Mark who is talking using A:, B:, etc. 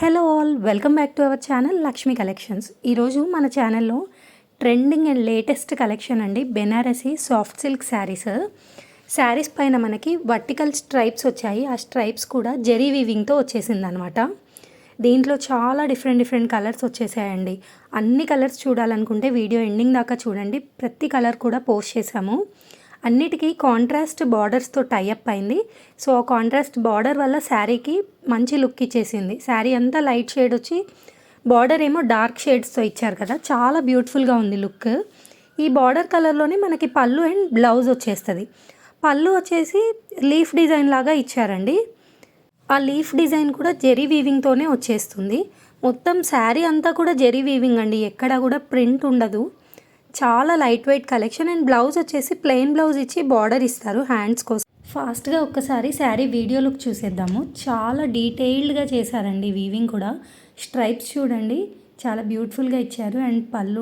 A: Hello all, welcome back to our channel Lakshmi collections. ఈరోజు మన ఛానల్లో ట్రెండింగ్ అండ్ లేటెస్ట్ కలెక్షన్ అండి, బెనారసీ సాఫ్ట్ సిల్క్ శారీస్ పైన మనకి వర్టికల్ స్ట్రైప్స్ వచ్చాయి. ఆ స్ట్రైప్స్ కూడా జెరీ వీవింగ్తో వచ్చేసింది అనమాట. దీంట్లో చాలా డిఫరెంట్ కలర్స్ వచ్చేసాయండి. అన్ని కలర్స్ చూడాలనుకుంటే వీడియో ఎండింగ్ దాకా చూడండి. ప్రతి కలర్ కూడా పోస్ట్ చేసాము. అన్నిటికీ కాంట్రాస్ట్ బార్డర్స్తో టైఅప్ అయింది. సో ఆ కాంట్రాస్ట్ బార్డర్ వల్ల శారీకి మంచి లుక్ ఇచ్చేసింది. శారీ అంతా లైట్ షేడ్ వచ్చి బార్డర్ ఏమో డార్క్ షేడ్స్తో ఇచ్చారు కదా, చాలా బ్యూటిఫుల్గా ఉంది లుక్. ఈ బార్డర్ కలర్లోనే మనకి పళ్ళు అండ్ బ్లౌజ్ వచ్చేస్తుంది. పళ్ళు వచ్చేసి లీఫ్ డిజైన్ లాగా ఇచ్చారండి. ఆ లీఫ్ డిజైన్ కూడా జెరీ వీవింగ్తోనే వచ్చేస్తుంది. మొత్తం శారీ అంతా కూడా జెరీ వీవింగ్ అండి, ఎక్కడ కూడా ప్రింట్ ఉండదు. చాలా light weight collection. And blouse వచ్చేసి ప్లెయిన్ బ్లౌజ్ ఇచ్చి బార్డర్ ఇస్తారు హ్యాండ్స్ కోసం. ఫాస్ట్గా ఒక్కసారి శారీ వీడియో లుక్ చూసేద్దాము. చాలా డీటెయిల్డ్గా చేశారండి వీవింగ్ కూడా. స్ట్రైప్స్ చూడండి, చాలా బ్యూటిఫుల్గా ఇచ్చారు. అండ్ పళ్ళు